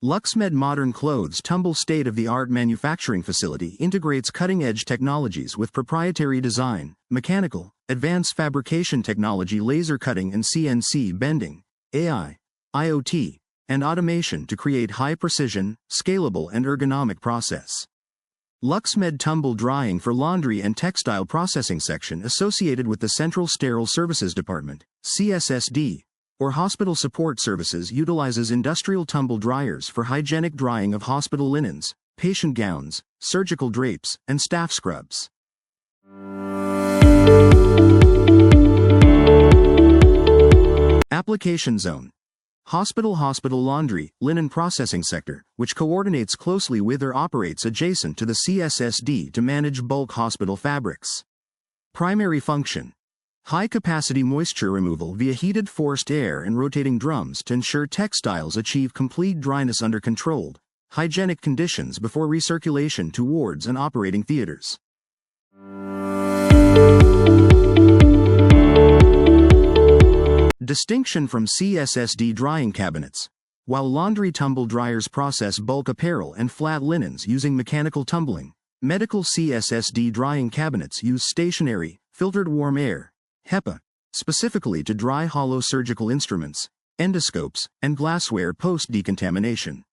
LuxMed Modern Clothes Tumble state-of-the-art manufacturing facility integrates cutting-edge technologies with proprietary design, mechanical, advanced fabrication technology, laser cutting and CNC bending, AI, IoT, and automation to create high-precision, scalable and ergonomic process. LuxMed Tumble Drying for Laundry and Textile Processing Section associated with the Central Sterile Services Department, CSSD, or Hospital Support Services utilizes industrial tumble dryers for hygienic drying of hospital linens, patient gowns, surgical drapes, and staff scrubs. Application Zone. Hospital laundry, linen processing sector, which coordinates closely with or operates adjacent to the CSSD to manage bulk hospital fabrics. Primary function. High-capacity moisture removal via heated forced air and rotating drums to ensure textiles achieve complete dryness under controlled, hygienic conditions before recirculation to wards and operating theaters. Distinction from CSSD drying cabinets. While laundry tumble dryers process bulk apparel and flat linens using mechanical tumbling, medical CSSD drying cabinets use stationary, filtered warm air, HEPA, specifically to dry hollow surgical instruments, endoscopes, and glassware post-decontamination.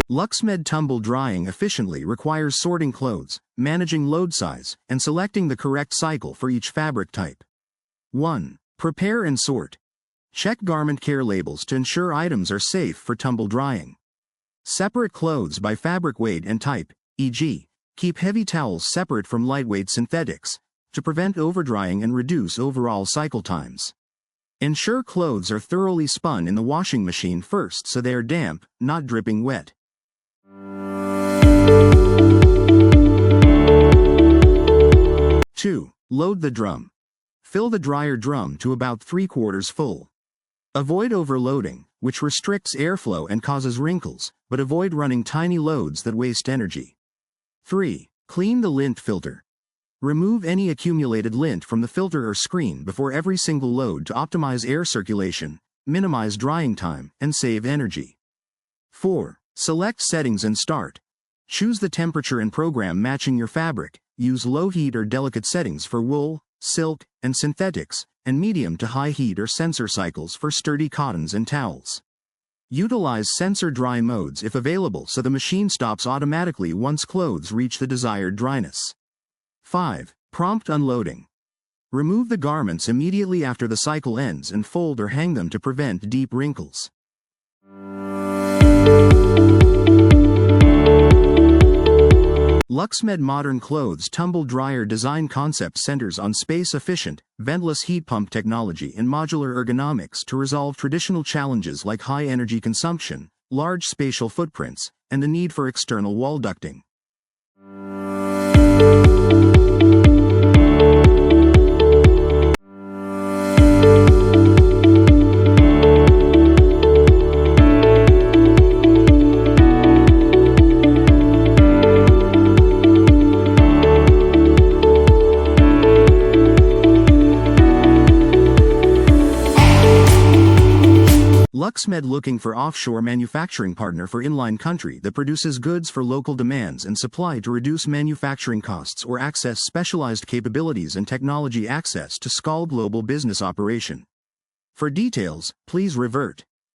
LuxMed Tumble Drying efficiently requires sorting clothes, managing load size, and selecting the correct cycle for each fabric type. 1. Prepare and sort. Check garment care labels to ensure items are safe for tumble drying. Separate clothes by fabric weight and type, e.g., keep heavy towels separate from lightweight synthetics, to prevent overdrying and reduce overall cycle times. Ensure clothes are thoroughly spun in the washing machine first so they are damp, not dripping wet. 2. Load the drum. Fill the dryer drum to about 3/4 full. Avoid overloading, which restricts airflow and causes wrinkles, but avoid running tiny loads that waste energy. 3. Clean the lint filter. Remove any accumulated lint from the filter or screen before every single load to optimize air circulation, minimize drying time, and save energy. 4. Select settings and start. Choose the temperature and program matching your fabric. Use low heat or delicate settings for wool, silk, and synthetics, and medium to high heat or sensor cycles for sturdy cottons and towels. Utilize sensor dry modes if available so the machine stops automatically once clothes reach the desired dryness. 5. Prompt unloading. Remove the garments immediately after the cycle ends and fold or hang them to prevent deep wrinkles. LuxMed Modern Clothes Tumble Dryer design concept centers on space-efficient, ventless heat pump technology and modular ergonomics to resolve traditional challenges like high energy consumption, large spatial footprints, and the need for external wall ducting. LuxMed looking for offshore manufacturing partner for inline country that produces goods for local demands and supply to reduce manufacturing costs or access specialized capabilities and technology access to scale global business operation. For details, please revert.